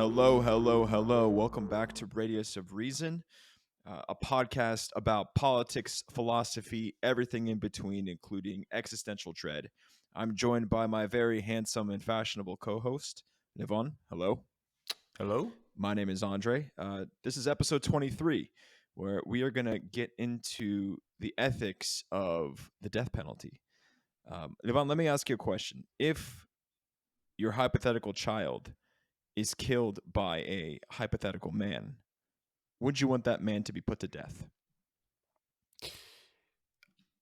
Hello, hello, hello. Welcome back to Radius of Reason, a podcast about politics, philosophy, everything in between, including existential dread. I'm joined by my very handsome and fashionable co host, Levon. Hello. Hello? My name is Andrey. This is episode 23, where we are going to get into the ethics of the death penalty. Levon, let me ask you a question. If your hypothetical child is killed by a hypothetical man, would you want that man to be put to death?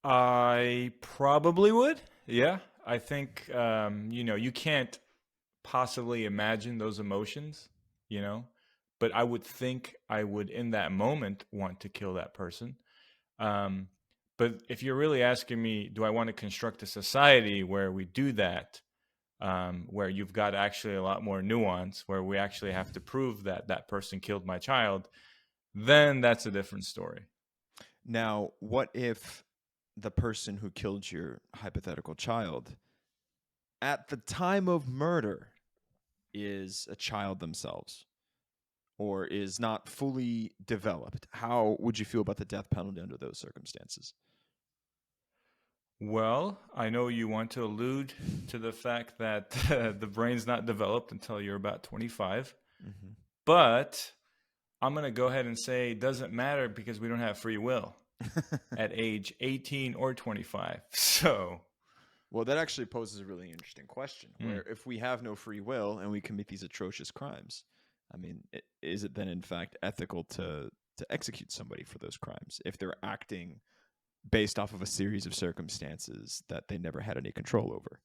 I probably would. Yeah. I think, you can't possibly imagine those emotions, you know, but I would think I would, in that moment, want to kill that person. Um, but if you're really asking me, do I want to construct a society where we do that, where you've got actually a lot more nuance, where we actually have to prove that that person killed my child, then that's a different story. Now, what if the person who killed your hypothetical child at the time of murder is a child themselves or is not fully developed? How would you feel about the death penalty under those circumstances? Well, I know you want to allude to the fact that the brain's not developed until you're about 25, Hmm. but I'm going to go ahead and say it doesn't matter because we don't have free will at age 18 or 25. So, Well, that actually poses a really interesting question. hmm. Where if we have no free will and we commit these atrocious crimes, I mean, is it then in fact ethical to execute somebody for those crimes if they're acting based off of a series of circumstances that they never had any control over?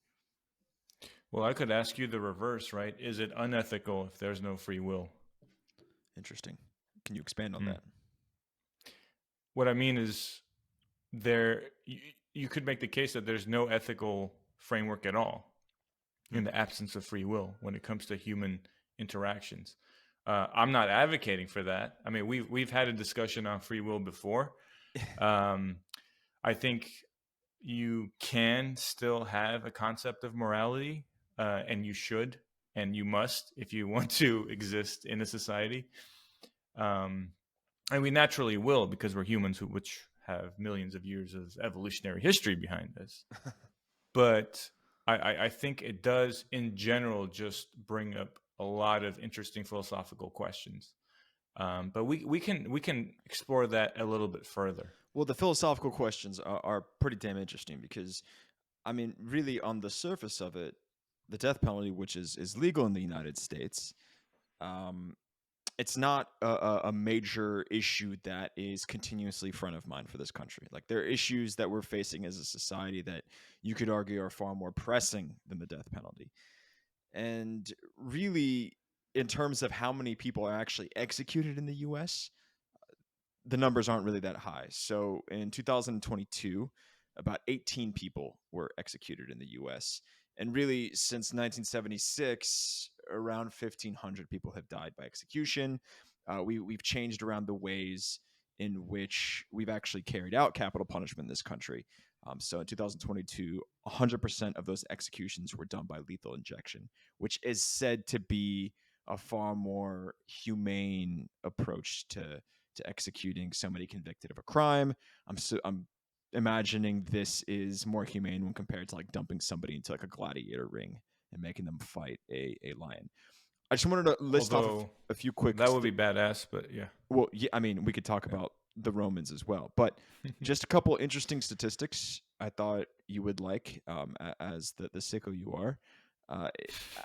Well, I could ask you the reverse, right? Is it unethical if there's no free will? Interesting. Can you expand on Hmm. that? What I mean is there you could make the case that there's no ethical framework at all Hmm. in the absence of free will when it comes to human interactions. I'm not advocating for that. I mean, we've had a discussion on free will before. Um, I think you can still have a concept of morality, and you should, and you must if you want to exist in a society. Um, and we naturally will because we're humans, which have millions of years of evolutionary history behind us. But I think it does in general just bring up a lot of interesting philosophical questions. But we can explore that a little bit further. Well, the philosophical questions are pretty damn interesting because, I mean, really, on the surface of it, the death penalty, which is legal in the United States, um, it's not a major issue that is continuously front of mind for this country. Like, there are issues that we're facing as a society that you could argue are far more pressing than the death penalty. And really, in terms of how many people are actually executed in the US, the numbers aren't really that high. So in 2022, about 18 people were executed in the US. And really, since 1976, around 1,500 people have died by execution. We've changed around the ways in which we've actually carried out capital punishment in this country. So in 2022, 100% of those executions were done by lethal injection, which is said to be a far more humane approach to executing somebody convicted of a crime. I'm imagining this is more humane when compared to like dumping somebody into like a gladiator ring and making them fight a lion. I just wanted to list off Although a few quick. that would be badass, but yeah. Well, yeah, I mean, we could talk Yeah. about the Romans as well, but just a couple interesting statistics I thought you would like, as the sicko you are. Uh,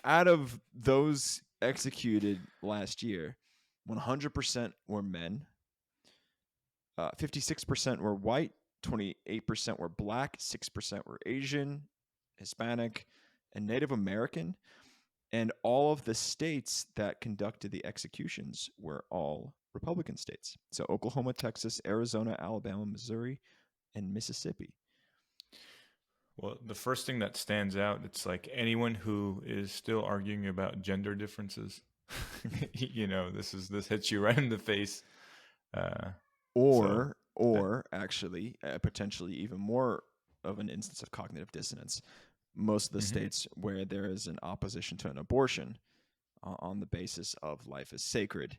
Out of those executed last year, 100% were men, 56% were white, 28% were black, 6% were Asian, Hispanic, and Native American. And all of the states that conducted the executions were all Republican states. So Oklahoma, Texas, Arizona, Alabama, Missouri, and Mississippi. Well, the first thing that stands out, it's like anyone who is still arguing about gender differences. This hits you right in the face. Uh, so that Or actually, potentially even more of an instance of cognitive dissonance. Most of the hmm states where there is an opposition to an abortion, on the basis of life is sacred,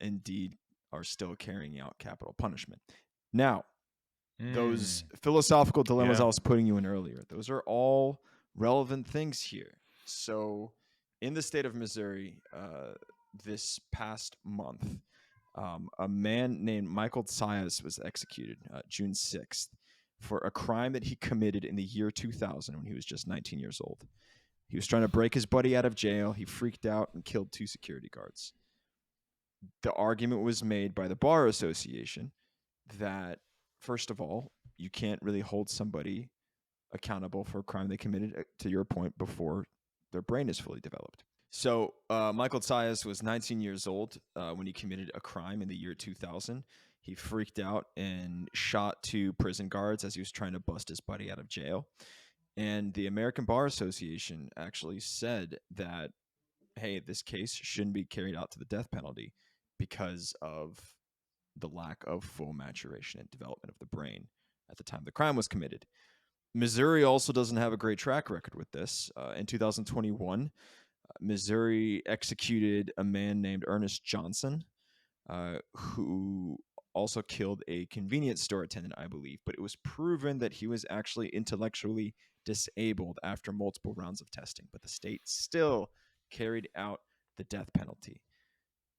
indeed are still carrying out capital punishment. Now, those Mm, philosophical dilemmas I yeah. was putting you in earlier, those are all relevant things here. So, in the state of Missouri, this past month, a man named Michael Tsayas was executed June 6th for a crime that he committed in the year 2000 when he was just 19 years old. He was trying to break his buddy out of jail. He freaked out and killed two security guards. The argument was made by the Bar Association that, first of all, you can't really hold somebody accountable for a crime they committed, to your point, before their brain is fully developed. So, Michael Tsayas was 19 years old when he committed a crime in the year 2000. He freaked out and shot two prison guards as he was trying to bust his buddy out of jail. And the American Bar Association actually said that, hey, this case shouldn't be carried out to the death penalty because of the lack of full maturation and development of the brain at the time the crime was committed. Missouri also doesn't have a great track record with this. In 2021, Missouri executed a man named Ernest Johnson, who also killed a convenience store attendant, I believe, but it was proven that he was actually intellectually disabled after multiple rounds of testing. But the state still carried out the death penalty.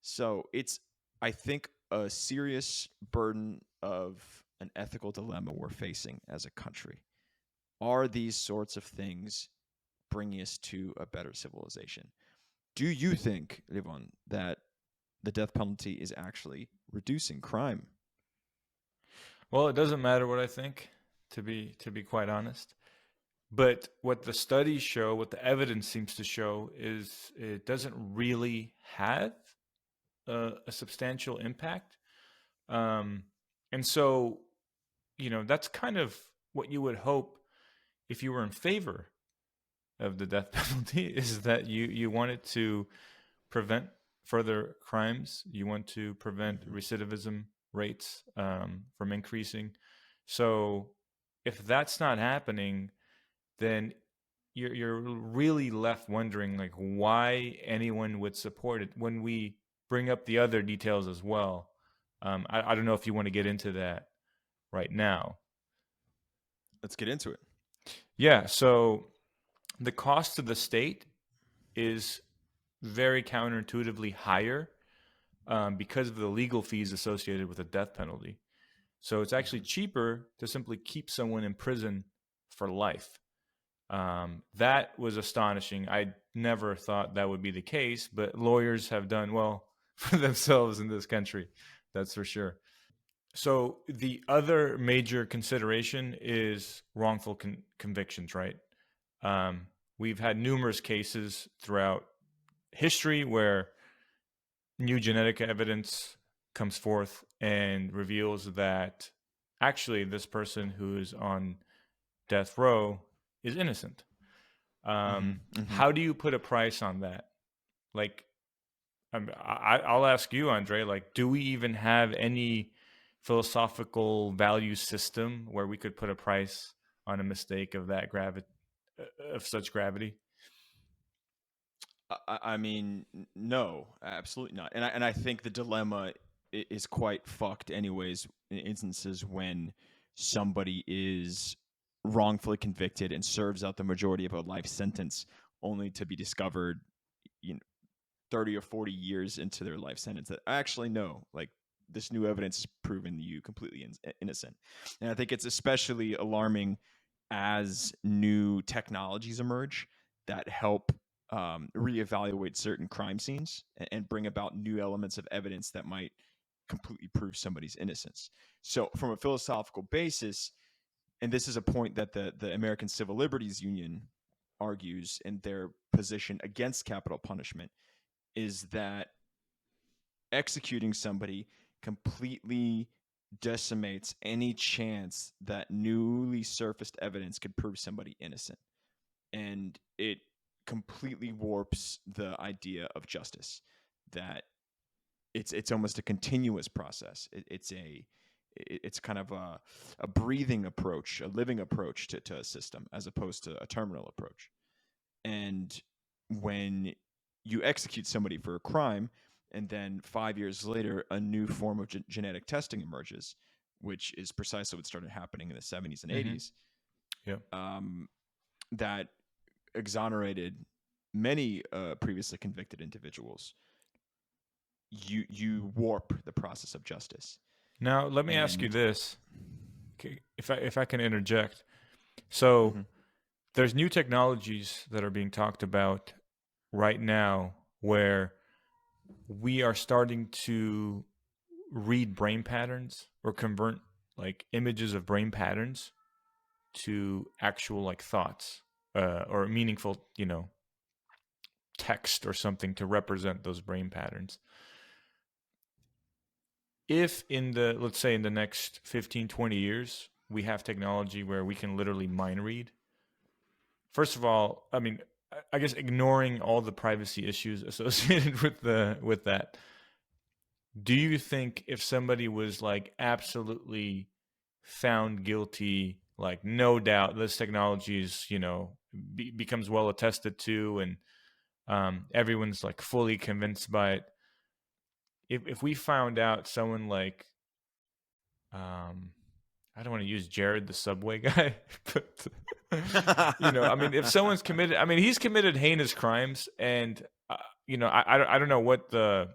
So it's, I think, a serious burden of an ethical dilemma we're facing as a country. Are these sorts of things bringing us to a better civilization? Do you think, Levon, that the death penalty is actually reducing crime? Well, it doesn't matter what I think, to be quite honest. But what the studies show, what the evidence seems to show, is it doesn't really have a substantial impact. Um, and so, that's kind of what you would hope if you were in favor of the death penalty is that you wanted to prevent further crimes. You want to prevent Mm-hmm. recidivism rates from increasing. So if that's not happening, then you're really left wondering like why anyone would support it when we bring up the other details as well. I don't know if you want to get into that right now. Let's get into it. Yeah, so the cost to the state is very counterintuitively higher because of the legal fees associated with the death penalty. So it's actually Mm-hmm. cheaper to simply keep someone in prison for life. That was astonishing. I never thought that would be the case, but lawyers have done well for themselves in this country. That's for sure. So the other major consideration is wrongful convictions, right? Um, we've had numerous cases throughout history where new genetic evidence comes forth and reveals that actually this person who is on death row is innocent. Mm-hmm. Mm-hmm. How do you put a price on that? Like, I'll ask you, Andre. Like, do we even have any philosophical value system where we could put a price on a mistake of that gravity, of such gravity? I mean, no, absolutely not. And I think the dilemma is quite fucked, anyways, in instances when somebody is wrongfully convicted and serves out the majority of a life sentence only to be discovered, you know, 30 or 40 years into their life sentence that actually no, like this new evidence has proven you completely innocent. And I think it's especially alarming as new technologies emerge that help reevaluate certain crime scenes and bring about new elements of evidence that might completely prove somebody's innocence. So, from a philosophical basis, and this is a point that the American Civil Liberties Union argues in their position against capital punishment, is that executing somebody completely decimates any chance that newly surfaced evidence could prove somebody innocent. And it completely warps the idea of justice, that it's almost a continuous process. It's kind of a breathing approach, a living approach to a system as opposed to a terminal approach. And when you execute somebody for a crime, and then 5 years later, a new form of genetic testing emerges, which is precisely what started happening in the 70s and Mm-hmm. 80s, Yeah. um, that exonerated many previously convicted individuals. You warp the process of justice, Now, let me ask you and this, okay, if I can interject. So, mm-hmm, there's new technologies that are being talked about right now where we are starting to read brain patterns or convert like images of brain patterns to actual like thoughts or meaningful, text or something to represent those brain patterns. If in the, let's say in the next 15, 20 years, we have technology where we can literally mind read, first of all, I mean, I guess ignoring all the privacy issues associated with that, do you think if somebody was like absolutely found guilty, like no doubt this technology is, becomes well attested to, and everyone's like fully convinced by it. If we found out someone like, um, I don't want to use Jared the subway guy, but I mean, if someone's committed, I mean, he's committed heinous crimes, and I don't know what the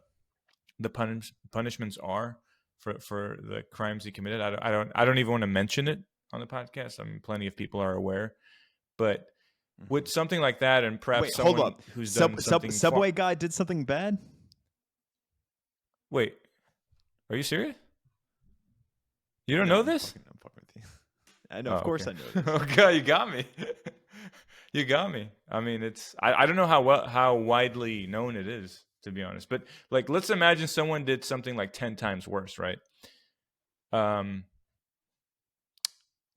punishments are for the crimes he committed. I don't even want to mention it on the podcast. I mean, plenty of people are aware, but with mm-hmm. something like that, and perhaps Wait, hold someone up. who's done something far. Subway guy did something bad? Wait, are you serious? You don't No, know this? I'm fucking with you. I know, Oh, of course, okay. I know this. Okay, you got me. You got me. I mean, I don't know how widely known it is, to be honest. But like, let's imagine someone did something like 10 times worse, right? Um,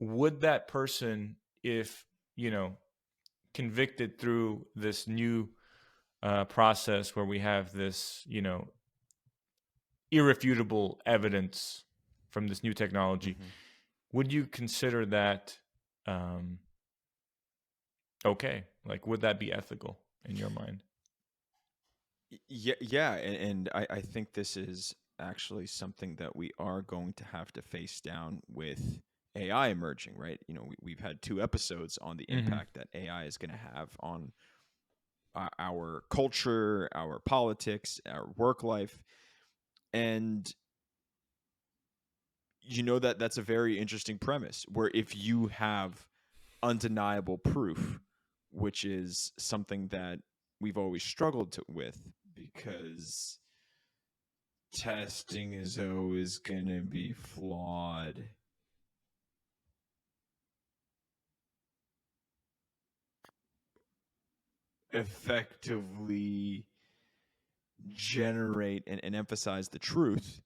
would that person, if you know, convicted through this new process where we have this, irrefutable evidence from this new technology, Mm-hmm. would you consider that um, okay? Like, would that be ethical in your mind? Yeah, yeah, and I think this is actually something that we are going to have to face down with AI emerging, right? We've had two episodes on the Mm-hmm. impact that AI is going to have on our culture, our politics, our work life, and that's a very interesting premise. Where if you have undeniable proof, which is something that we've always struggled with because testing is always going to be flawed. Effectively generate and emphasize the truth.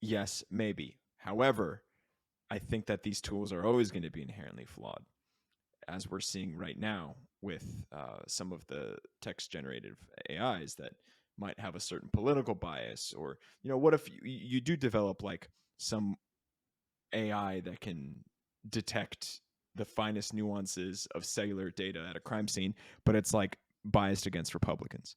Yes, maybe. However, I think that these tools are always going to be inherently flawed, as we're seeing right now with some of the text generated AIs that might have a certain political bias. Or, what if you do develop like some AI that can detect the finest nuances of cellular data at a crime scene, but it's like biased against Republicans?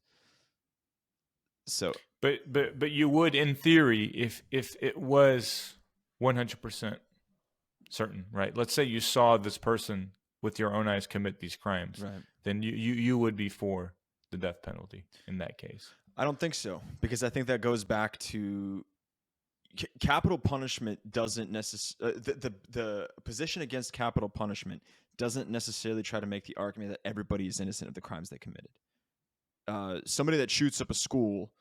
So, But you would, in theory, if it was 100% certain, right? Let's say you saw this person with your own eyes commit these crimes, right. then you would be for the death penalty in that case. I don't think so, because I think that goes back to capital punishment doesn't necessarily the position against capital punishment doesn't necessarily try to make the argument that everybody is innocent of the crimes they committed. Somebody that shoots up a school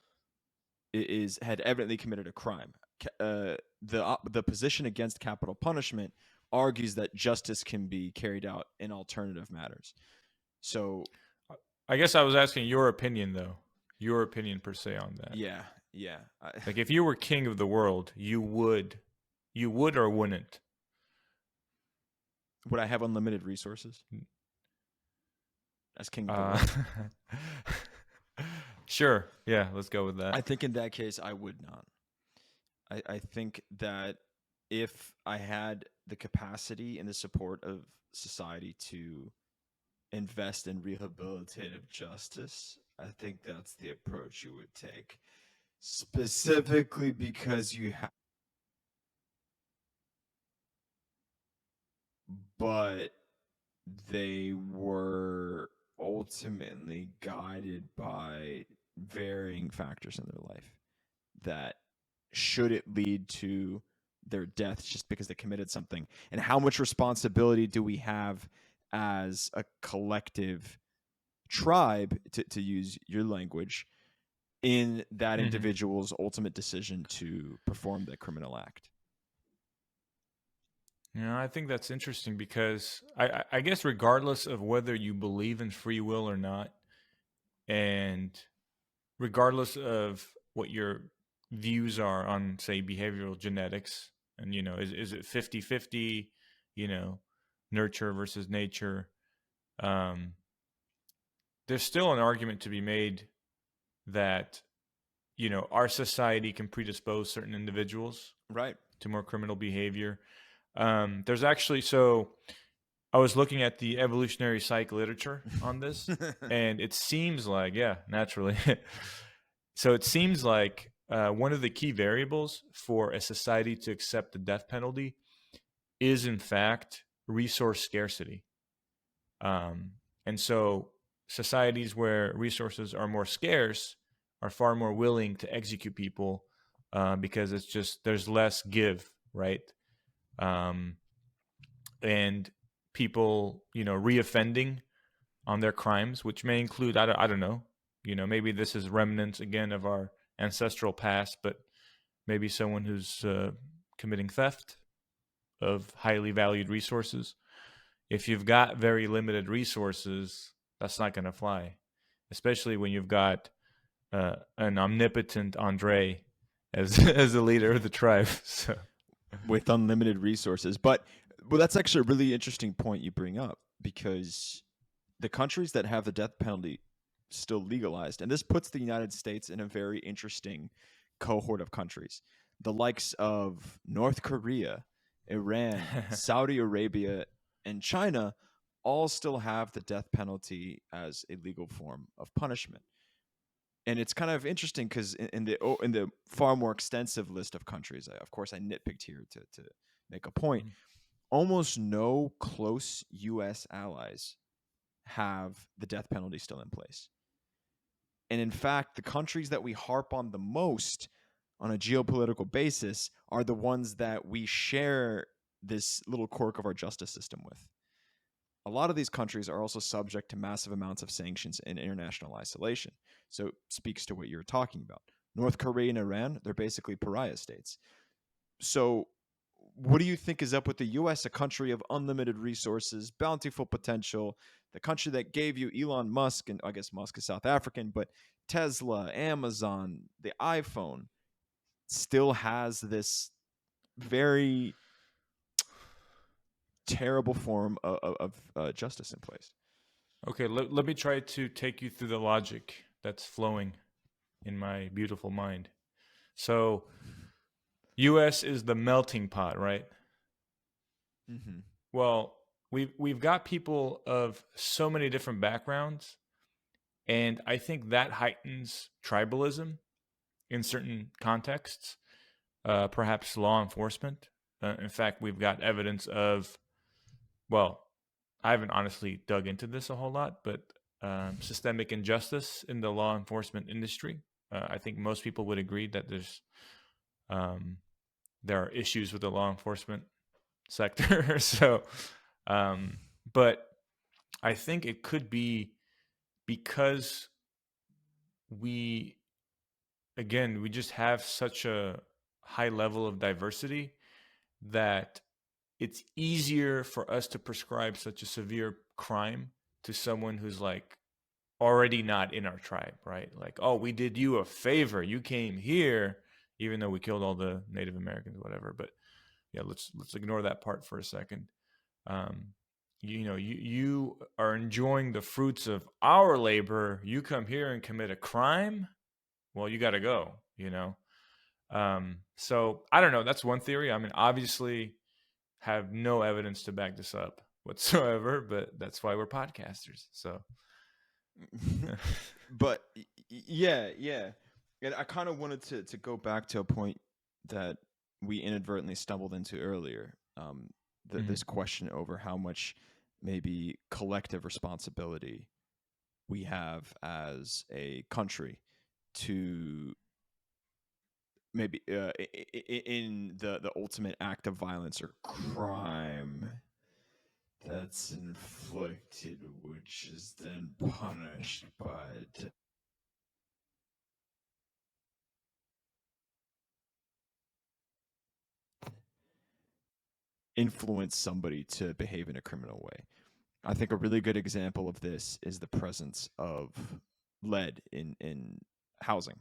had evidently committed a crime. The position against capital punishment argues that justice can be carried out in alternative matters. So I guess I was asking your opinion though, your opinion per se on that. yeah, yeah. Like if you were king of the world, you would or wouldn't? Would I have unlimited resources as king of the Uh, world? sure. Yeah, let's go with I that. think in that case, I would not. I think that if I had the capacity and the support of society to invest in rehabilitative justice, I think that's the approach you would take. Specifically because you have, but they were ultimately guided by varying factors in their life that should it lead to their deaths just because they committed something, and how much responsibility do we have as a collective tribe, to use your language, in that Mm-hmm. individual's ultimate decision to perform the criminal act. Yeah, I think that's interesting because I guess regardless of whether you believe in free will or not, and regardless of what your views are on, say, behavioral genetics, and, is it 50-50, you know, nurture versus nature, um, there's still an argument to be made that, our society can predispose certain individuals Right. to more criminal behavior. There's actually, so I was looking at the evolutionary psych literature on this, and it seems like, yeah, naturally. So it seems like one of the key variables for a society to accept the death penalty is, in fact, resource scarcity. Um, and so societies where resources are more scarce are far more willing to execute people because it's just there's less give, right? Um, and people, reoffending on their crimes, which may include, I don't know, maybe this is remnants again of our ancestral past, but maybe someone who's committing theft of highly valued resources. If you've got very limited resources, that's not going to fly, especially when you've got an omnipotent Andrey as as the leader of the tribe. So, With unlimited resources. But well, that's actually a really interesting point you bring up, because the countries that have the death penalty still legalized, and this puts the United States in a very interesting cohort of countries. The likes of North Korea, Iran, Saudi Arabia, and China all still have the death penalty as a legal form of punishment. And it's kind of interesting because in the far more extensive list of countries, of course, I nitpicked here to make a point. Almost no close U.S. allies have the death penalty still in place. And in fact, the countries that we harp on the most on a geopolitical basis are the ones that we share this little quirk of our justice system with. A lot of these countries are also subject to massive amounts of sanctions and international isolation. So it speaks to what you're talking about. North Korea and Iran, they're basically pariah states. So what do you think is up with the US, a country of unlimited resources, bountiful potential, the country that gave you Elon Musk, and I guess Musk is South African, but Tesla, Amazon, the iPhone, still has this very terrible form of justice in place? okay, let me try to take you through the logic that's flowing in my beautiful mind. So, U.S. is the melting pot, right? Mm-hmm. Well, we've got people of so many different backgrounds, and I think that heightens tribalism in certain contexts. Perhaps law enforcement. In fact, we've got evidence of, well, I haven't honestly dug into this a whole lot, but systemic injustice in the law enforcement industry. I think most people would agree that um, there are issues with the law enforcement sector. So, um, but I think it could be because we, again, we just have such a high level of diversity that it's easier for us to prescribe such a severe crime to someone who's like already not in our tribe, right? Like, oh, we did you a favor. You came here, even though we killed all the Native Americans, whatever. But yeah, let's ignore that part for a second. Um, you are enjoying the fruits of our labor. You come here and commit a crime. Well, you got to go. So I don't know. That's one theory. I mean, obviously, have no evidence to back this up whatsoever, but that's why we're podcasters. So, But yeah, yeah. And I kind of wanted to go back to a point that we inadvertently stumbled into earlier. mhm. This question over how much maybe collective responsibility we have as a country to maybe in the ultimate act of violence or crime that's inflicted, which is then punished by influence somebody to behave in a criminal way. I think a really good example of this is the presence of lead in housing,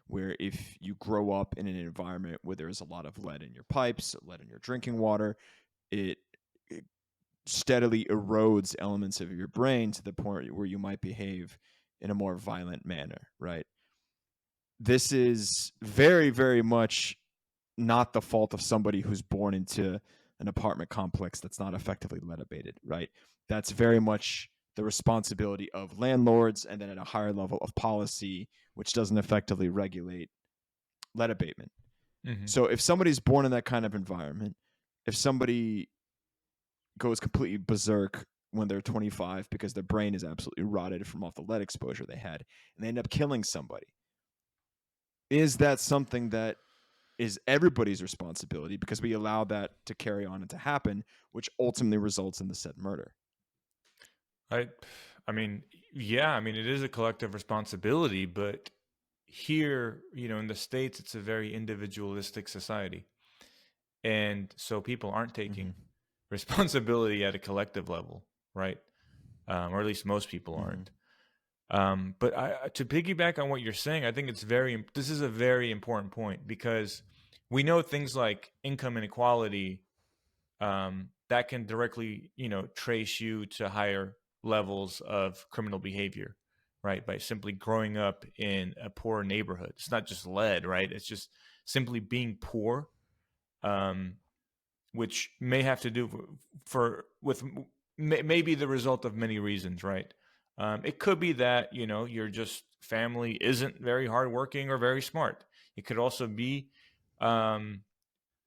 where if you grow up in an environment where there's a lot of lead in your pipes, lead in your drinking water, it steadily erodes elements of your brain to the point where you might behave in a more violent manner, right? This is very, very much not the fault of somebody who's born into an apartment complex that's not effectively lead abated, right? That's very much the responsibility of landlords, and then at a higher level of policy, which doesn't effectively regulate lead abatement. Mhm. So if somebody's born in that kind of environment, if somebody goes completely berserk when they're 25 because their brain is absolutely rotted from all the lead exposure they had, and they end up killing somebody, is that something that is everybody's responsibility because we allow that to carry on and to happen, which ultimately results in the said murder? I, I mean, yeah, I mean, it is a collective responsibility, but here, in the States, it's a very individualistic society. And so people aren't Mm-hmm. taking responsibility at a collective level, right? Or at least most people Mm-hmm. aren't. But to piggyback on what you're saying, I think this is a very important point because we know things like income inequality that can directly, trace you to higher levels of criminal behavior, right? By simply growing up in a poor neighborhood. It's not just lead, right? It's just simply being poor, um, which may have to do with maybe the result of many reasons, right? It could be that your just family isn't very hardworking or very smart. It could also be um,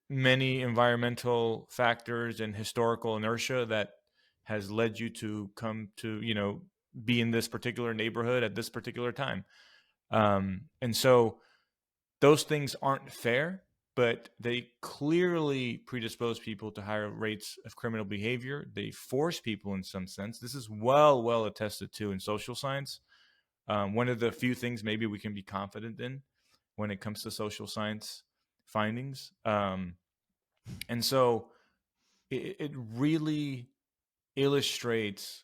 many environmental factors and historical inertia that has led you to come to be in this particular neighborhood at this particular time. And so those things aren't fair, but they clearly predispose people to higher rates of criminal behavior. They force people in some sense. This is well attested to in social science. One of the few things maybe we can be confident in when it comes to social science findings. And so it really illustrates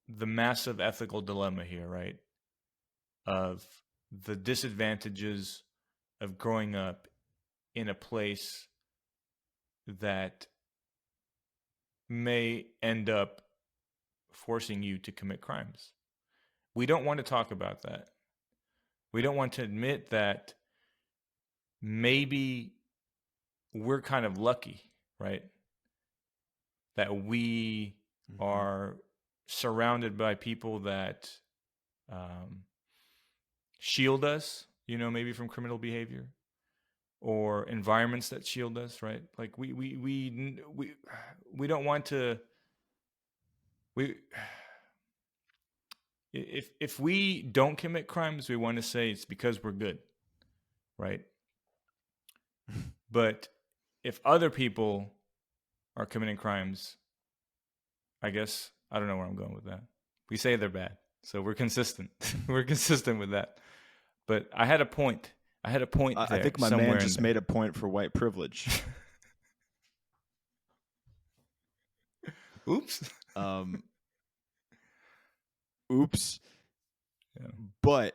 the massive ethical dilemma here, right? Of the disadvantages of growing up in a place that may end up forcing you to commit crimes. We don't want to talk about that. We don't want to admit that maybe we're kind of lucky, right? That we Mm-hmm. are surrounded by people that um, shield us, maybe from criminal behavior or environments that shield us, right? Like we don't want to we if we don't commit crimes, we want to say it's because we're good, right? But if other people are committing crimes, I guess I don't know where I'm going with that. We say they're bad, so we're consistent. We're consistent with that. But I had a point. I had a point I there think my man somewhere in just there. made a point for white privilege. Oops. Um, oops. Yeah. But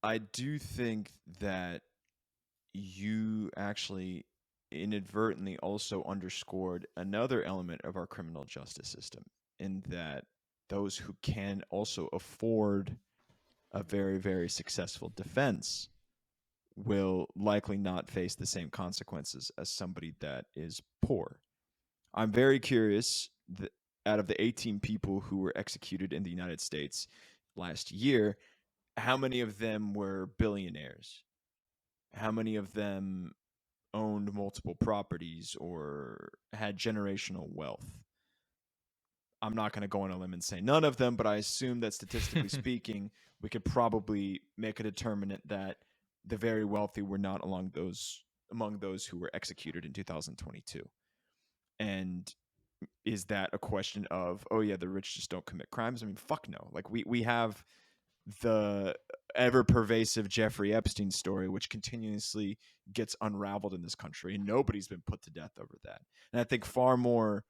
I do think that you actually inadvertently also underscored another element of our criminal justice system, in that those who can also afford a very, very successful defense will likely not face the same consequences as somebody that is poor. I'm very curious out of the 18 people who were executed in the United States last year, how many of them were billionaires? How many of them owned multiple properties or had generational wealth? I'm not going to go on a limb and say none of them, but I assume that statistically speaking, we could probably make a determinant that the very wealthy were not among those who were executed in 2022. And is that a question of, oh yeah, the rich just don't commit crimes? I mean, fuck no. Like we have the ever pervasive Jeffrey Epstein story, which continuously gets unraveled in this country, and nobody's been put to death over that. And I think far more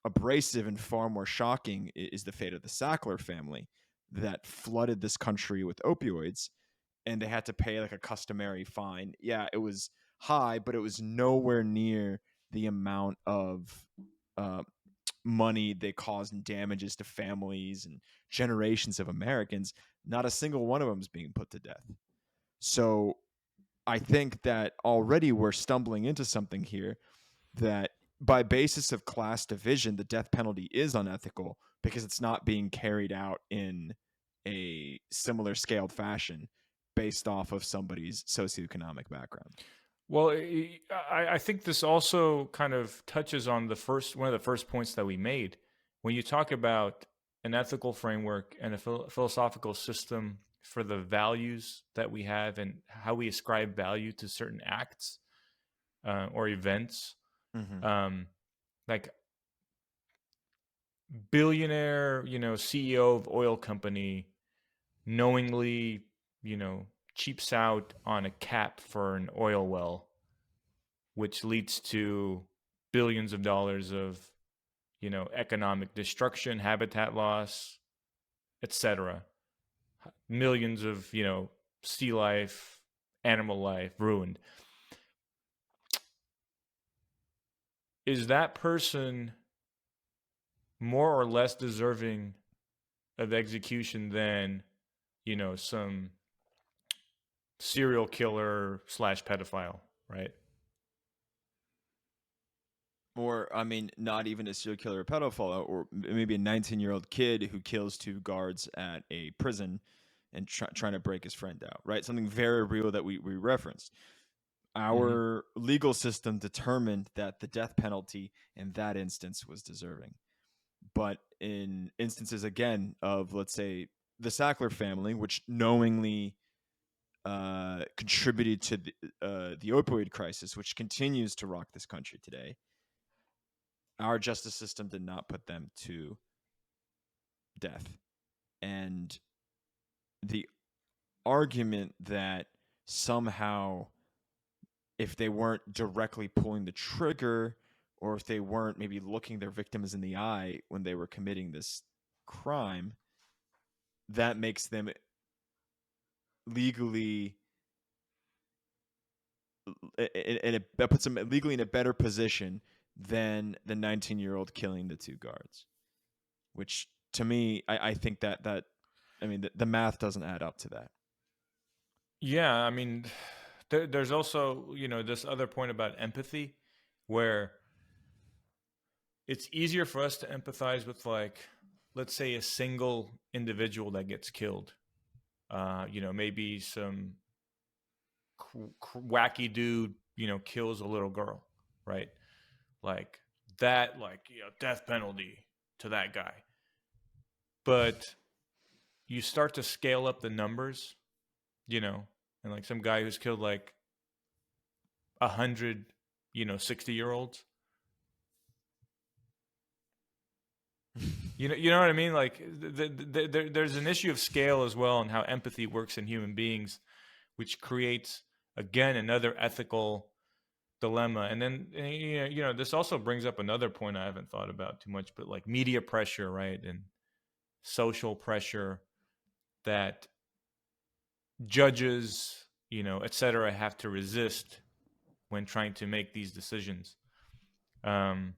abrasive and far more shocking is the fate of the Sackler family that flooded this country with opioids, and they had to pay like a customary fine. Yeah, it was high, but it was nowhere near the amount of uh, money they caused in damages to families and generations of Americans. Not a single one of them is being put to death. So I think that already we're stumbling into something here that by basis of class division, the death penalty is unethical because it's not being carried out in a similar scaled fashion based off of somebody's socioeconomic background. Well, I think this also kind of touches on one of the first points that we made. When you talk about an ethical framework and a philosophical system for the values that we have and how we ascribe value to certain acts or events, Mm-hmm. um, like billionaire, CEO of oil company knowingly, cheaps out on a cap for an oil well, which leads to billions of dollars of, economic destruction, habitat loss, etc. Millions of, sea life, animal life ruined. Is that person more or less deserving of execution than, some serial killer slash pedophile, right? Or, I mean, not even a serial killer or pedophile, or maybe a 19-year-old kid who kills two guards at a prison and trying to break his friend out, right? Something very real that we referenced. Mm-hmm. Our legal system determined that the death penalty in that instance was deserving. But in instances, again, of, let's say, the Sackler family, which knowingly contributed to the opioid crisis, which continues to rock this country today, our justice system did not put them to death. And the argument that somehow, if they weren't directly pulling the trigger, or if they weren't maybe looking their victims in the eye when they were committing this crime, that makes them legally, and that puts them legally in a better position than the 19-year-old killing the two guards. Which, to me, I think that I mean, the math doesn't add up to that. Yeah, I mean, there's also, this other point about empathy where it's easier for us to empathize with, like, let's say a single individual that gets killed. Maybe some wacky dude, kills a little girl, right? Like that, like, death penalty to that guy. But you start to scale up the numbers, and like some guy who's killed like 100, 60-year-olds. You know what I mean? Like there's an issue of scale as well, and how empathy works in human beings, which creates again another ethical dilemma. And then this also brings up another point I haven't thought about too much, but like media pressure, right, and social pressure that judges, et cetera, have to resist when trying to make these decisions. Um,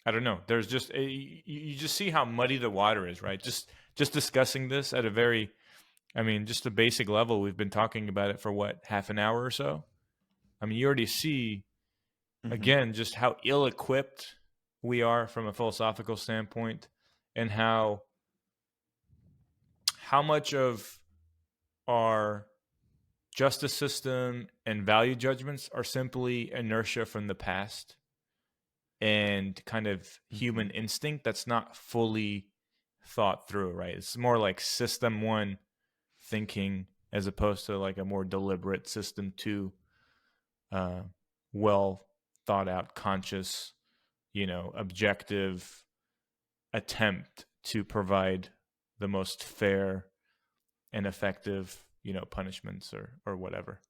I don't know. There's just you just see how muddy the water is, right? Just discussing this at a very, I mean, just a basic level. We've been talking about it for what, half an hour or so. I mean, you already see Mm-hmm. again just how ill-equipped we are from a philosophical standpoint, and how much of our justice system and value judgments are simply inertia from the past and kind of Mm-hmm. human instinct that's not fully thought through, right? It's more like system one thinking as opposed to like a more deliberate system two, uh, well thought out, conscious, objective attempt to provide the most fair and effective, punishments or whatever.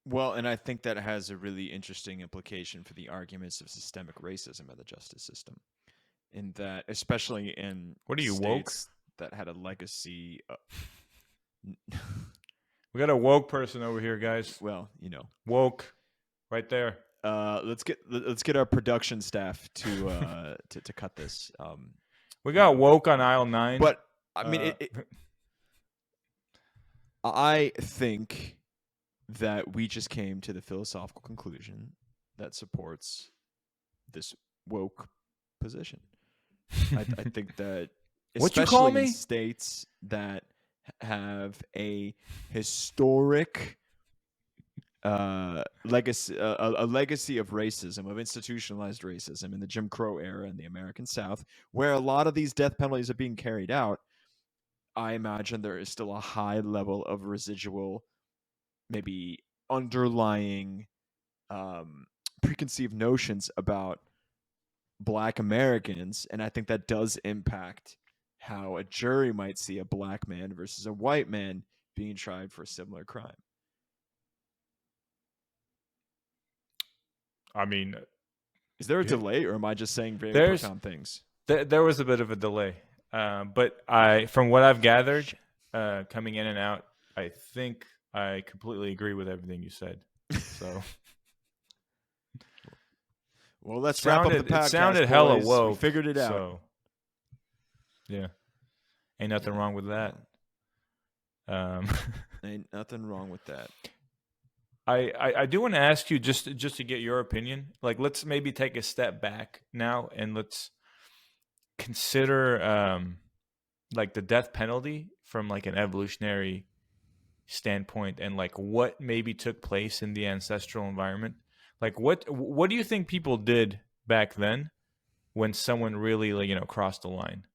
Well, and I think that has a really interesting implication for the arguments of systemic racism of the justice system, in that, especially in What are you, woke? states that had a legacy. We got a woke person over here, guys. Well, Woke, right there. let's get our production staff to cut this. We got Um, woke on aisle 9. but I mean, Uh, I think that we just came to the philosophical conclusion that supports this woke position. I think that, what you call especially in me? states that have a historic legacy, a legacy of racism, of institutionalized racism in the Jim Crow era in the American South, where a lot of these death penalties are being carried out, I imagine there is still a high level of residual, maybe underlying um, preconceived notions about Black Americans, and I think that does impact how a jury might see a black man versus a white man being tried for a similar crime. I mean, Is there a delay, or am I just saying very there's profound things? there was a bit of a delay, but from what I've gathered, Shit. coming in and out, I think I completely agree with everything you said. So Well, let's wrap up the it podcast, sounded hella boys. We woke. figured it out. So yeah, ain't nothing Yeah. wrong with that. Well, Um, ain't nothing wrong with that. I do want to ask you just to get your opinion. Like, let's maybe take a step back now and let's consider like the death penalty from like an evolutionary standpoint and like what maybe took place in the ancestral environment. Like, what do you think people did back then when someone really, like, crossed the line?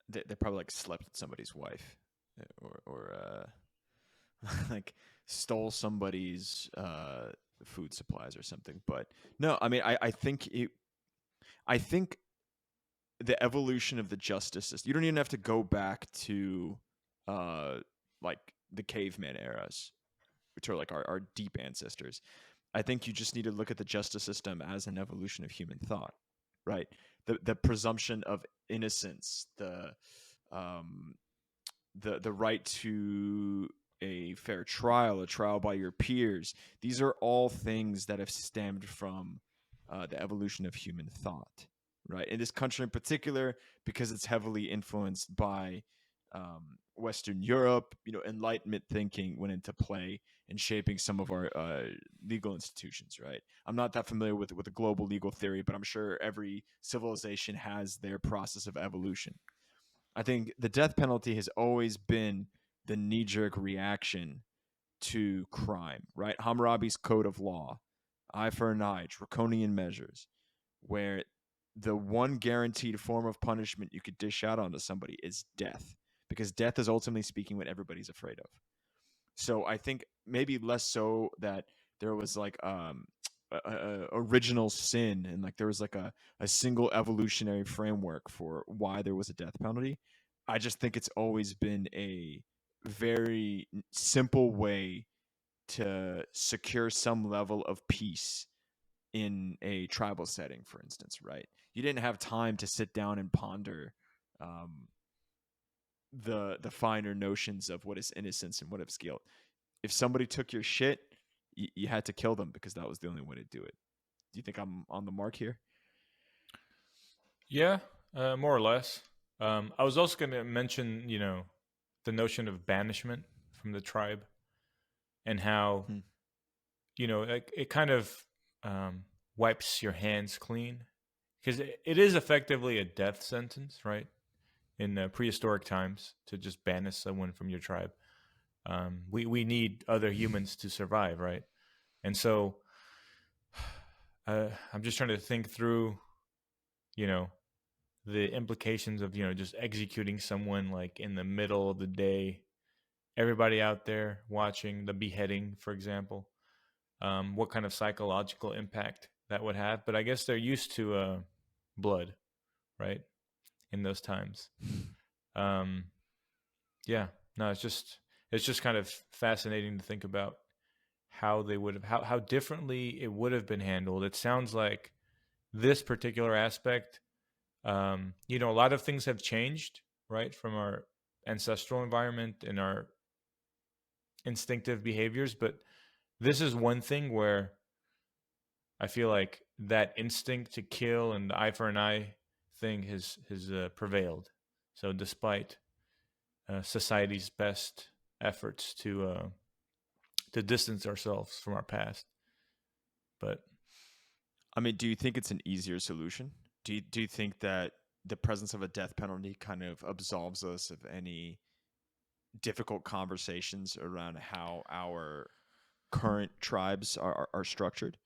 They probably like slept with somebody's wife, or like stole somebody's food supplies or something. But no, I mean, I think the evolution of the justice system. You don't even have to go back to uh like the caveman eras, which are like our deep ancestors. I think you just need to look at the justice system as an evolution of human thought, right? The presumption of innocence, um the right to a fair trial, a trial by your peers. These are all things that have stemmed from the evolution of human thought, right? In this country in particular, because it's heavily influenced by Western Europe, Enlightenment thinking went into play in shaping some of our legal institutions, right? I'm not that familiar with the global legal theory, but I'm sure every civilization has their process of evolution. I think the death penalty has always been the knee jerk reaction to crime, right? Hammurabi's code of law, eye for an eye, draconian measures, where the one guaranteed form of punishment you could dish out onto somebody is death, because death is ultimately speaking what everybody's afraid of. So I think maybe less so that there was like original sin, and like there was like a single evolutionary framework for why there was a death penalty. I just think it's always been a very simple way to secure some level of peace in a tribal setting, for instance, right? You didn't have time to sit down and ponder um, the finer notions of what is innocence and what is guilt. If somebody took your shit, you had to kill them because that was the only way to do it. Do you think I'm on the mark here? Yeah, more or less. I was also going to mention, the notion of banishment from the tribe and how Hmm. it kind of um, wipes your hands clean because it is effectively a death sentence, right? In prehistoric times, to just banish someone from your tribe. We need other humans to survive, right? And so I'm just trying to think through, you know, the implications of just executing someone like in the middle of the day. Everybody out there watching the beheading, for example, what kind of psychological impact that would have. But I guess they're used to blood, right? In those times. Um, yeah, no, it's just kind of fascinating to think about how they would have how differently it would have been handled. It sounds like this particular aspect, a lot of things have changed, right, from our ancestral environment and our instinctive behaviors, but this is one thing where I feel like that instinct to kill and the eye for an eye thing has prevailed. So despite society's best efforts to distance ourselves from our past, but I mean, do you think it's an easier solution? Do you think that the presence of a death penalty kind of absolves us of any difficult conversations around how our current tribes are structured?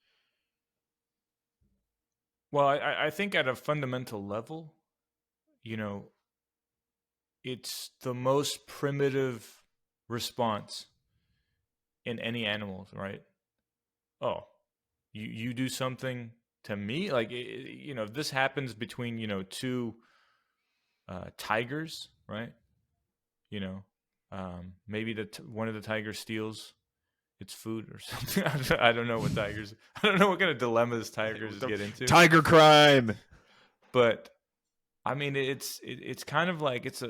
well, I think at a fundamental level, you know, it's the most primitive response in any animal, right? Oh, you do something to me, like if this happens between two tigers, right? You know, maybe one of the tigers steals its food or something. I don't know what tigers. I don't know what kind of dilemmas tigers get into, Tiger crime. but I mean, it's kind of like it's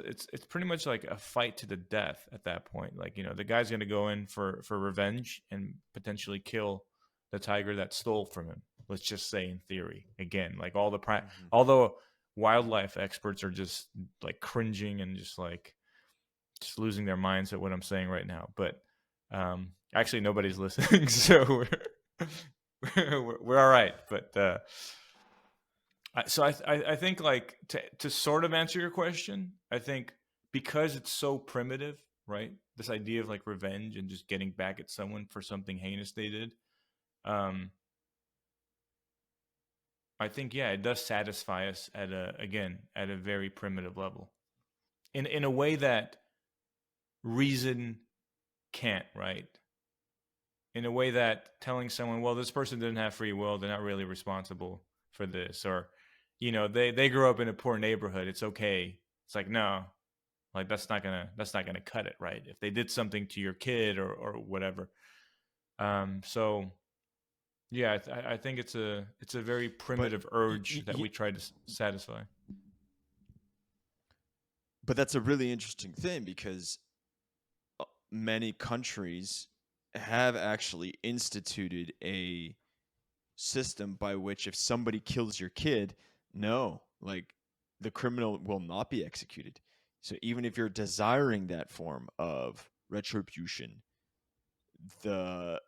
pretty much like a fight to the death at that point. Like the guy's going to go in for revenge and potentially kill the tiger that stole from him. Let's just say in theory, again, like Mhm. although wildlife experts are just like cringing and just losing their minds at what I'm saying right now. But actually, nobody's listening, so we're all right. But so I think like to sort of answer your question, I think because it's so primitive, right? This idea of like revenge and just getting back at someone for something heinous they did. Um, I think yeah, it does satisfy us at a very primitive level, in a way that reason can't, right? In a way that telling someone, well, this person didn't have free will, they're not really responsible for this, or they grew up in a poor neighborhood, it's okay. It's like no, like that's not gonna cut it, right? If they did something to your kid or whatever. So yeah, I think it's a very But primitive urge that we try to satisfy. but that's a really interesting thing because many countries have actually instituted a system by which if somebody kills your kid, no, like the criminal will not be executed. So even if you're desiring that form of retribution, the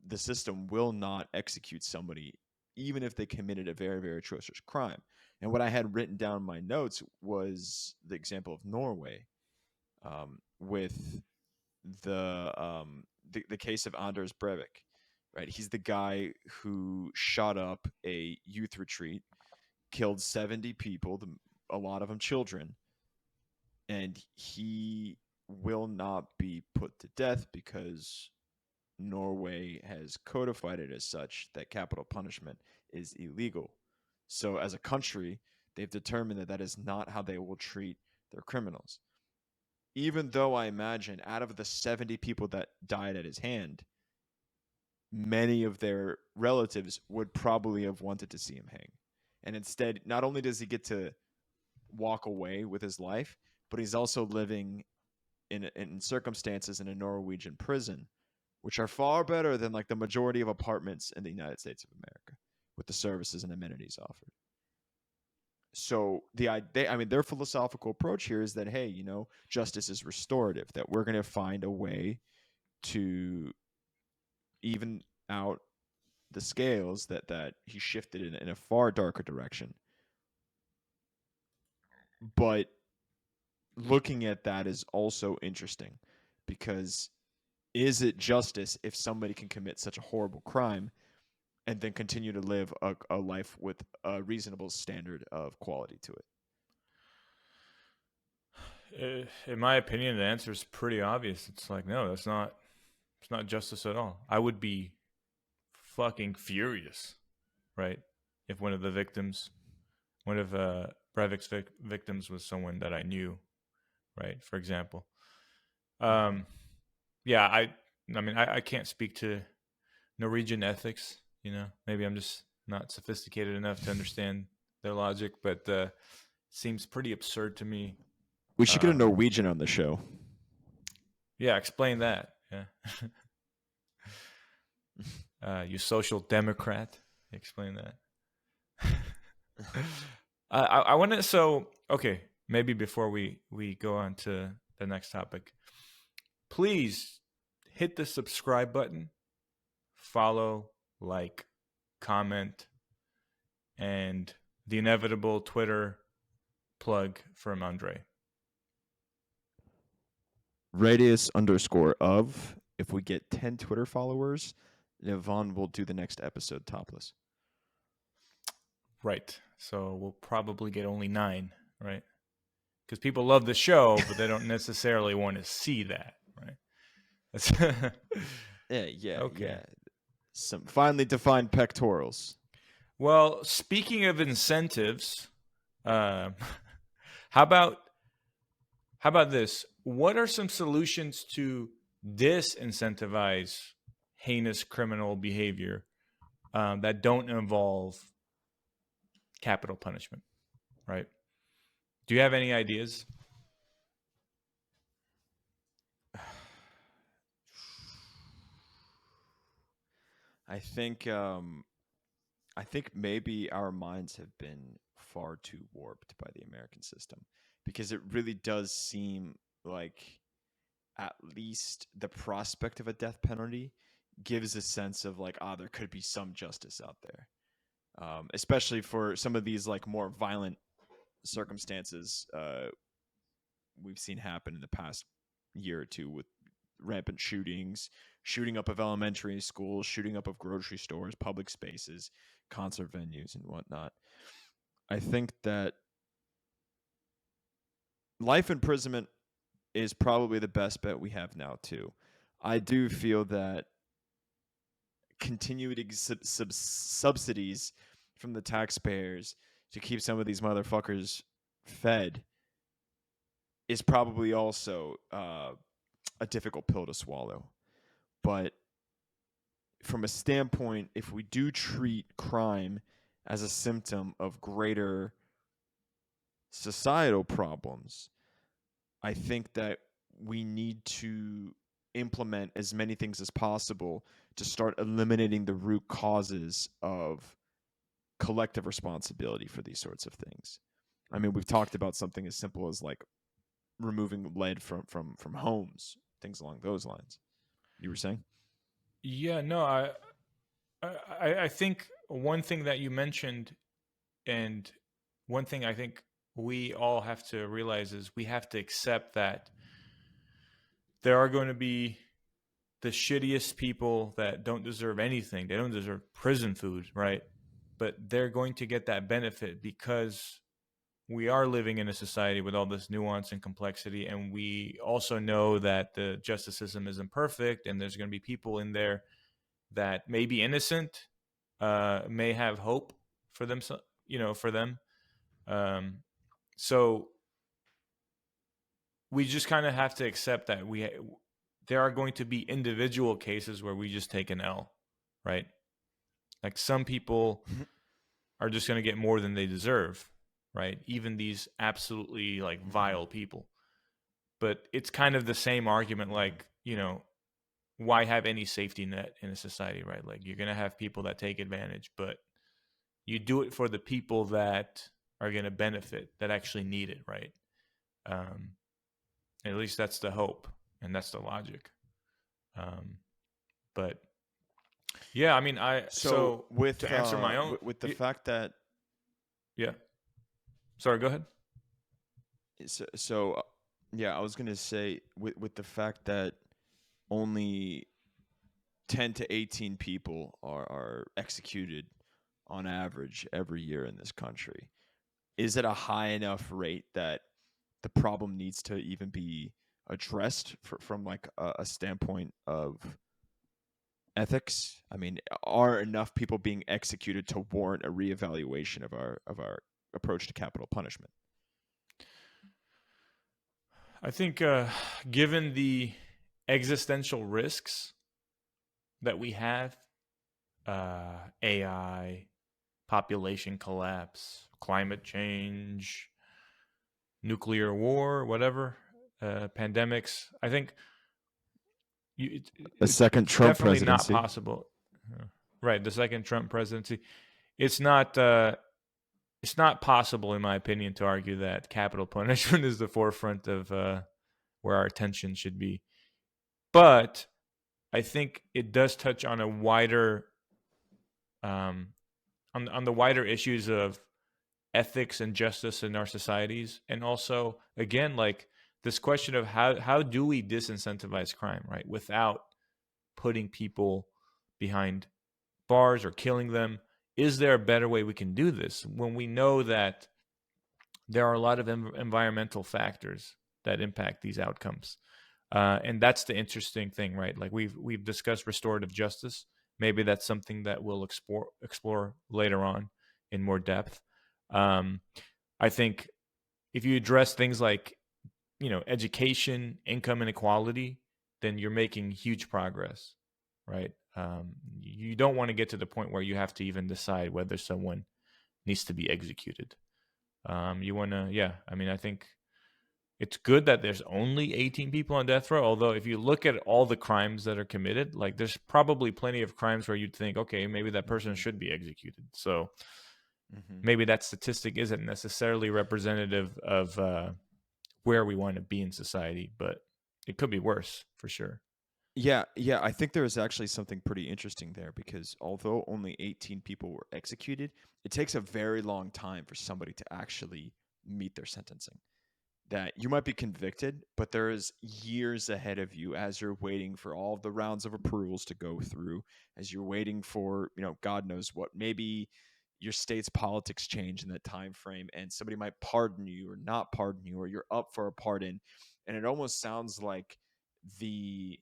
the system will not execute somebody even if they committed a very very atrocious crime. And what I had written down in my notes was the example of Norway, with the case of Anders Breivik. Right, he's the guy who shot up a youth retreat, killed 70 people, a lot of them children, and he will not be put to death because Norway has codified it as such that capital punishment is illegal. So, as a country, they've determined that that is not how they will treat their criminals. Even though I imagine out of the 70 people that died at his hand, many of their relatives would probably have wanted to see him hang. And instead, not only does he get to walk away with his life, but he's also living in circumstances in a Norwegian prison, which are far better than like the majority of apartments in the United States of America with the services and amenities offered. So I mean, their philosophical approach here is that hey, justice is restorative. That we're going to find a way to even out the scales, that he shifted in a far darker direction. But looking at that is also interesting, because is it justice if somebody can commit such a horrible crime and then continue to live a life with a reasonable standard of quality to it? In my opinion, the answer is pretty obvious. It's like, no, that's not. It's not justice at all. I would be fucking furious, right? If one of Breivik's victims was someone that I knew, right? For example. Um, yeah, I mean, I can't speak to Norwegian ethics. Maybe I'm just not sophisticated enough to understand their logic, but seems pretty absurd to me. We should get a Um, Norwegian on the show. yeah, explain that. Yeah, you social democrat, explain that. I want to. So okay, maybe before we go on to the next topic, please hit the subscribe button, follow, like, comment, and the inevitable Twitter plug from Andre. Radius underscore of. If we get 10 Twitter followers, Levon will do the next episode topless. Right. So we'll probably get only 9, right? Because people love the show, but they don't necessarily want to see that, right? That's Yeah. okay. Some finely defined pectorals. Well, speaking of incentives, um, how about this? What are some solutions to disincentivize heinous criminal behavior that don't involve capital punishment? Right? Do you have any ideas? I think I think maybe our minds have been far too warped by the American system, because it really does seem like at least the prospect of a death penalty gives a sense of like, there could be some justice out there, especially for some of these like more violent circumstances we've seen happen in the past year or two, with rampant shootings, shooting up of elementary schools, shooting up of grocery stores, public spaces, concert venues, and whatnot. I think that life imprisonment is probably the best bet we have now, too. I do feel that continued subsidies from the taxpayers to keep some of these motherfuckers fed is probably also a difficult pill to swallow. But from a standpoint, if we do treat crime as a symptom of greater societal problems, I think that we need to implement as many things as possible to start eliminating the root causes of collective responsibility for these sorts of things. I mean, we've talked about something as simple as like removing lead from homes, things along those lines. You were saying? Yeah, no, I think one thing that you mentioned, and one thing I think we all have to realize, is we have to accept that there are going to be the shittiest people that don't deserve anything. They don't deserve prison food, right? But they're going to get that benefit because we are living in a society with all this nuance and complexity. And we also know that the justice system isn't perfect, and there's going to be people in there that may be innocent, may have hope for them, for them. Um, so we just kind of have to accept that there are going to be individual cases where we just take an L, right? Like some people are just going to get more than they deserve, right? Even these absolutely like vile people. But it's kind of the same argument, like, why have any safety net in a society, right? Like you're going to have people that take advantage, but you do it for the people that are going to benefit, that actually need it, right? Um, at least that's the hope, and that's the logic. But Yeah, I mean, So so to answer my own, with the fact that yeah. Sorry, go ahead. so yeah, I was gonna say with the fact that only 10 to 18 people are executed on average every year in this country. Is it a high enough rate that the problem needs to even be addressed from like a standpoint of ethics? I mean, are enough people being executed to warrant a reevaluation of our approach to capital punishment? I think, given the existential risks that we have, AI, population collapse, climate change, nuclear war, whatever, pandemics, I think A it's second Trump definitely not presidency. possible. Right, the second Trump presidency. It's not. It's not possible, in my opinion, to argue that capital punishment is the forefront of where our attention should be. But I think it does touch on a wider, um, on the wider issues of ethics and justice in our societies, and also, again, like this question of how do we disincentivize crime, right, without putting people behind bars or killing them. Is there a better way we can do this when we know that there are a lot of environmental factors that impact these outcomes? And that's the interesting thing, right? Like we've discussed restorative justice. Maybe that's something that we'll explore later on in more depth. Um, I think if you address things like, education, income inequality, then you're making huge progress, right? You don't want to get to the point where you have to even decide whether someone needs to be executed. You want to, yeah. I mean, I think it's good that there's only 18 people on death row. Although, if you look at all the crimes that are committed, like there's probably plenty of crimes where you'd think, okay, maybe that person Mm-hmm. should be executed. So Mm-hmm. maybe that statistic isn't necessarily representative of where we want to be in society, but it could be worse for sure. Yeah, yeah, I think there is actually something pretty interesting there because although only 18 people were executed, it takes a very long time for somebody to actually meet their sentencing. That you might be convicted, but there is years ahead of you as you're waiting for all the rounds of approvals to go through, as you're waiting for, God knows what. Maybe your state's politics change in that time frame and somebody might pardon you or not pardon you or you're up for a pardon. And it almost sounds like the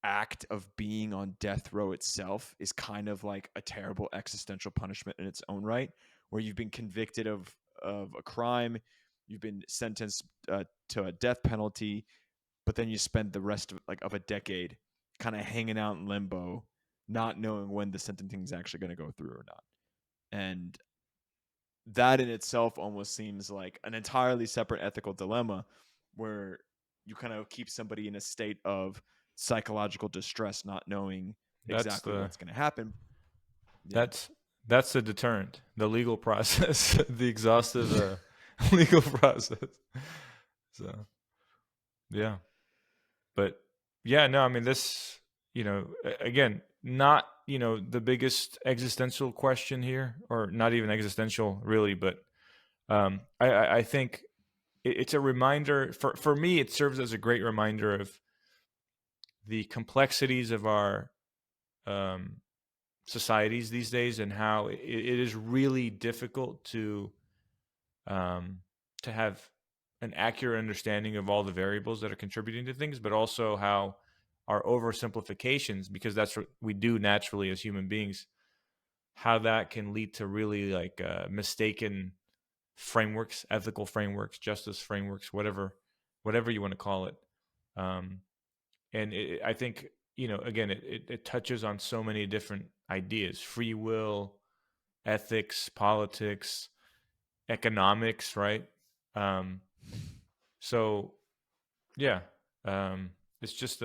act of being on death row itself is kind of like a terrible existential punishment in its own right, where you've been convicted of a crime, you've been sentenced to a death penalty, but then you spend the rest of a decade kind of hanging out in limbo, not knowing when the sentencing is actually going to go through or not. And that in itself almost seems like an entirely separate ethical dilemma where you kind of keep somebody in a state of psychological distress, not knowing That's exactly the what's going to happen. Yeah. that's that's the deterrent, the legal process, the exhaustive legal process. So yeah, but yeah, no, I mean this, again, not the biggest existential question here, or not even existential really, but I think it's a reminder for me. It serves as a great reminder of the complexities of our um, societies these days, and how it is really difficult um, to have an accurate understanding of all the variables that are contributing to things, but also how our oversimplifications, because that's what we do naturally as human beings, how that can lead to really like mistaken frameworks, ethical frameworks, justice frameworks, whatever you want to call it. Um, and I think, again, it touches on so many different ideas: free will, ethics, politics, economics, right? Um, so yeah, it's just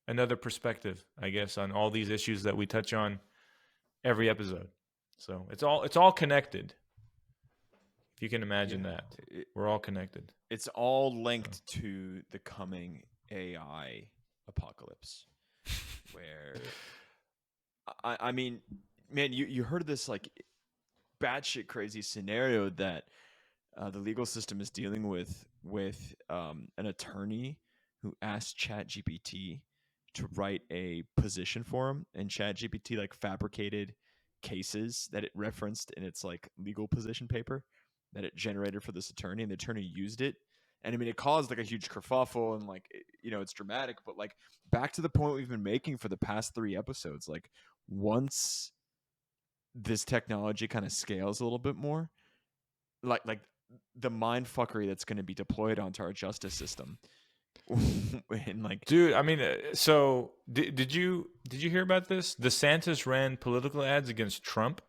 another perspective, I guess, on all these issues that we touch on every episode. So it's all connected. If you can imagine Yeah. that, we're all connected. It's all So linked to the coming AI apocalypse where I mean, man, you heard of this like batshit crazy scenario that the legal system is dealing with an attorney who asked ChatGPT to write a position for him, and ChatGPT like fabricated cases that it referenced in its like legal position paper that it generated for this attorney, and the attorney used it. And I mean, it caused like a huge kerfuffle, and like it's dramatic. But like back to the point we've been making for the past 3 episodes, like once this technology kind of scales a little bit more, like the mind fuckery that's going to be deployed onto our justice system and like Dude, I mean, so did you hear about this? DeSantis ran political ads against Trump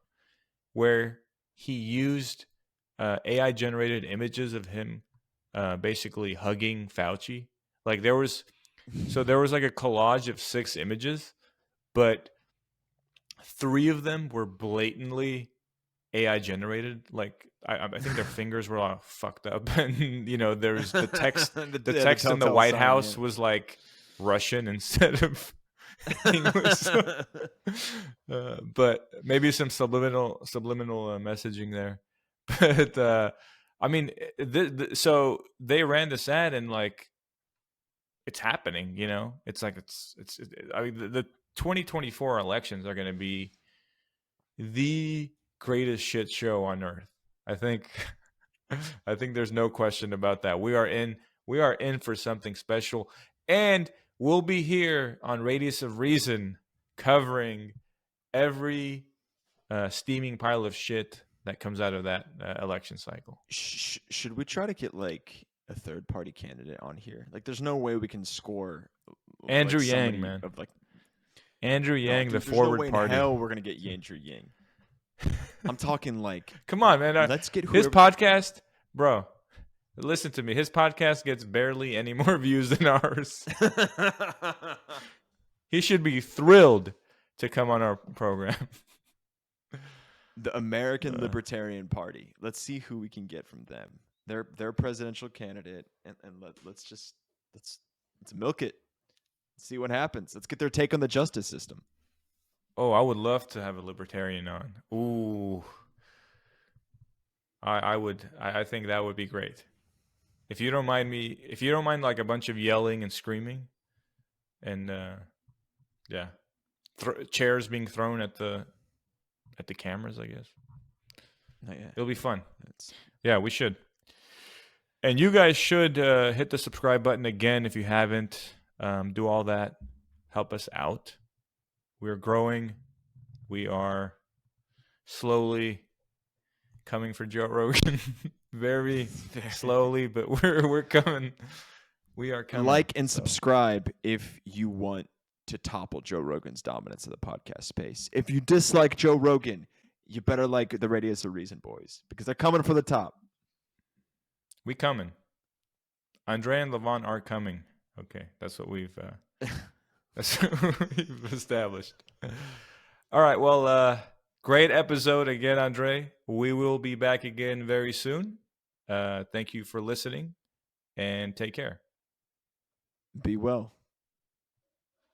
where he used AI generated images of him basically hugging Fauci. Like there was like a collage of 6 images, but 3 of them were blatantly AI generated. Like I think their fingers were all fucked up, and there's the text. The the text in the telltale White sign, House was like Russian instead of English. yeah. But maybe some subliminal messaging there. But I mean, so they ran this ad, and like it's happening. It's like I mean, the 2024 elections are going to be the greatest shit show on earth. I think I think there's no question about that. We are in for something special, and we'll be here on Radius of Reason covering every steaming pile of shit that comes out of that election cycle. Should we try to get like a third party candidate on here? Like there's no way we can score like Andrew so Yang, many man. of like Andrew no Yang, the dude, there's no Forward way in Party. hell we're gonna get Andrew Yang. I'm talking like Come on, man. let's get His whoever. podcast, bro. Listen to me. His podcast gets barely any more views than ours. He should be thrilled to come on our program. The American Uh, Libertarian Party. Let's see who we can get from them. Their presidential candidate, and let's milk it. See what happens. Let's get their take on the justice system. oh, I would love to have a libertarian on. Ooh, I would. I think that would be great. If you don't mind like a bunch of yelling and screaming, and yeah, chairs being thrown at the cameras, I guess Not yet. it'll be fun. That's Yeah, we should. And you guys should hit the subscribe button again if you haven't. Do all that. Help us out. We're growing. We are slowly coming for Joe Rogan. Very slowly, but we're coming. We are coming. like and So, subscribe if you want to topple Joe Rogan's dominance of the podcast space. If you dislike Joe Rogan, you better like the Radius of Reason boys because they're coming for the top. we coming. Andrey and Levon are coming. Okay, that's what we've established. All right. Well, great episode again, Andrey. We will be back again very soon. Thank you for listening, and take care. Be well.